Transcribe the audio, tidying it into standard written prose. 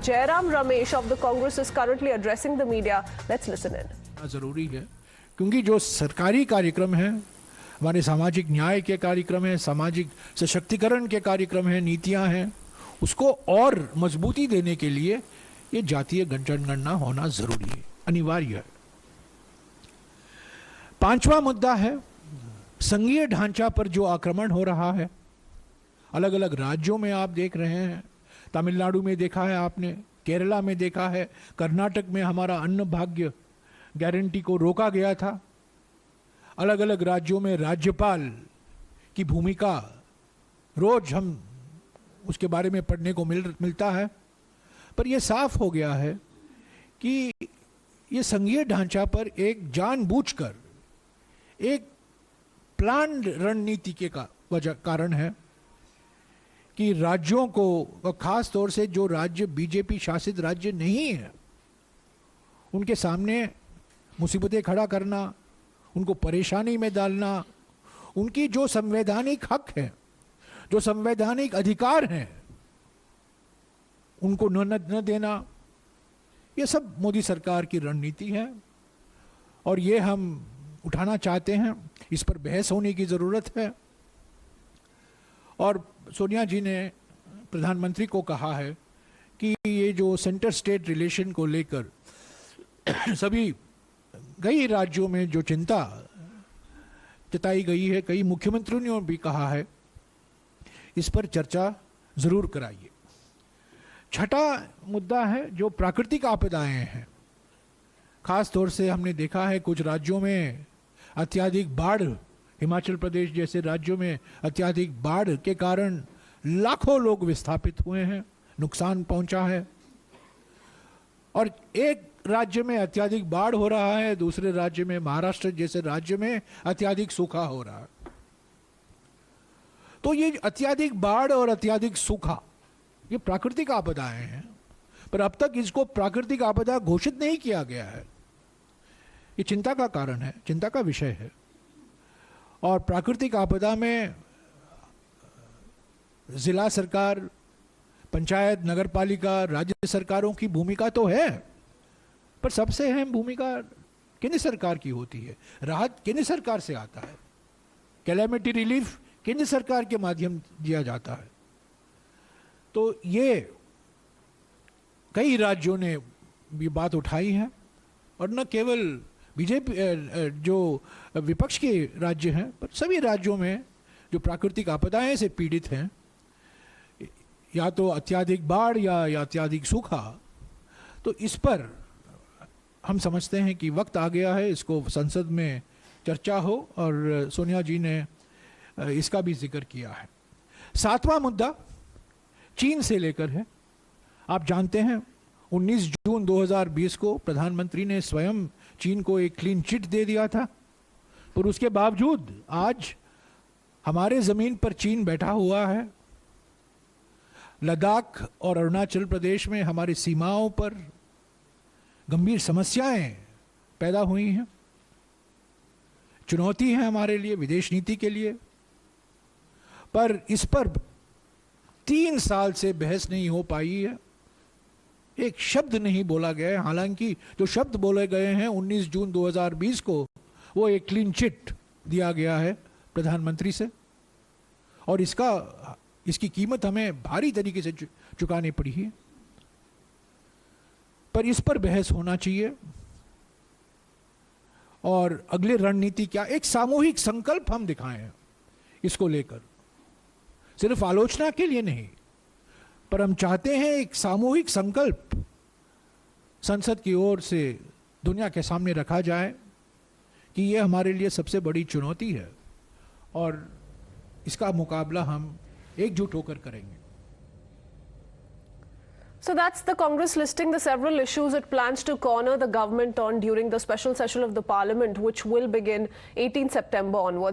Jairam Ramesh of the Congress is currently addressing the media. Let's listen in. जरूरी है क्योंकि जो सरकारी कार्यक्रम है, हमारे सामाजिक न्याय के कार्यक्रम है, सामाजिक सशक्तिकरण के कार्यक्रम है, नीतियां हैं, उसको और मजबूती देने के लिए ये जातीय जनगणना होना जरूरी है, अनिवार्य है। पांचवा मुद्दा है संघीय ढांचा पर जो आक्रमण हो रहा है। अलग अलग राज्यों में आप देख रहे हैं, तमिलनाडु में देखा है आपने, केरला में देखा है, कर्नाटक में हमारा अन्न भाग्य गारंटी को रोका गया था। अलग अलग राज्यों में राज्यपाल की भूमिका रोज हम उसके बारे में पढ़ने को मिलता है। पर यह साफ हो गया है कि ये संघीय ढांचा पर एक जानबूझकर एक प्लान रणनीति के कारण है कि राज्यों को, खास तौर से जो राज्य बीजेपी शासित राज्य नहीं है, उनके सामने मुसीबतें खड़ा करना, उनको परेशानी में डालना, उनकी जो संवैधानिक हक है, जो संवैधानिक अधिकार हैं, उनको न देना, ये सब मोदी सरकार की रणनीति है और ये हम उठाना चाहते हैं। इस पर बहस होने की ज़रूरत है। और सोनिया जी ने प्रधानमंत्री को कहा है कि ये जो सेंटर स्टेट रिलेशन को लेकर सभी कई राज्यों में जो चिंता जताई गई है, कई मुख्यमंत्रियों ने भी कहा है, इस पर चर्चा जरूर कराइए। छठा मुद्दा है जो प्राकृतिक आपदाएं हैं। खास तौर से हमने देखा है कुछ राज्यों में अत्यधिक बाढ़, हिमाचल प्रदेश जैसे राज्यों में अत्यधिक बाढ़ के कारण लाखों लोग विस्थापित हुए हैं, नुकसान पहुंचा है। और एक राज्य में अत्यधिक बाढ़ हो रहा है, दूसरे राज्य में, महाराष्ट्र जैसे राज्य में अत्यधिक सूखा हो रहा है। तो ये अत्यधिक बाढ़ और अत्यधिक सूखा ये प्राकृतिक आपदाएं हैं, पर अब तक इसको प्राकृतिक आपदा घोषित नहीं किया गया है। ये चिंता का कारण है, चिंता का विषय है। और प्राकृतिक आपदा में जिला सरकार, पंचायत, नगरपालिका, राज्य सरकारों की भूमिका तो है, पर सबसे अहम भूमिका केंद्र सरकार की होती है। राहत केंद्र सरकार से आता है, कैलेमिटी रिलीफ केंद्र सरकार के माध्यम दिया जाता है। तो ये कई राज्यों ने ये बात उठाई है और न केवल बीजेपी जो विपक्ष के राज्य हैं, पर सभी राज्यों में जो प्राकृतिक आपदाएं से पीड़ित हैं, या तो अत्यधिक बाढ़ या अत्यधिक सूखा, तो इस पर हम समझते हैं कि वक्त आ गया है इसको संसद में चर्चा हो, और सोनिया जी ने इसका भी जिक्र किया है। सातवां मुद्दा चीन से लेकर है। आप जानते हैं 19 जून 2020 को प्रधानमंत्री ने स्वयं चीन को एक क्लीन चिट दे दिया था, पर उसके बावजूद आज हमारे जमीन पर चीन बैठा हुआ है। लद्दाख और अरुणाचल प्रदेश में हमारी सीमाओं पर गंभीर समस्याएं पैदा हुई हैं, चुनौती है हमारे लिए, विदेश नीति के लिए। पर इस पर 3 साल से बहस नहीं हो पाई है, एक शब्द नहीं बोला गया है। हालांकि जो शब्द बोले गए हैं 19 जून 2020 को, वो एक क्लीन चिट दिया गया है प्रधानमंत्री से, और इसकी कीमत हमें भारी तरीके से चुकानी पड़ी है। पर इस पर बहस होना चाहिए और अगली रणनीति क्या, एक सामूहिक संकल्प हम दिखाएं हैं इसको लेकर, सिर्फ आलोचना के लिए नहीं, पर हम चाहते हैं एक सामूहिक संकल्प संसद की ओर से दुनिया के सामने रखा जाए कि यह हमारे लिए सबसे बड़ी चुनौती है और इसका मुकाबला हम एकजुट होकर करेंगे। So that's the Congress listing the several issues it plans to corner the government on during the special session of the Parliament, which will begin 18 September onwards.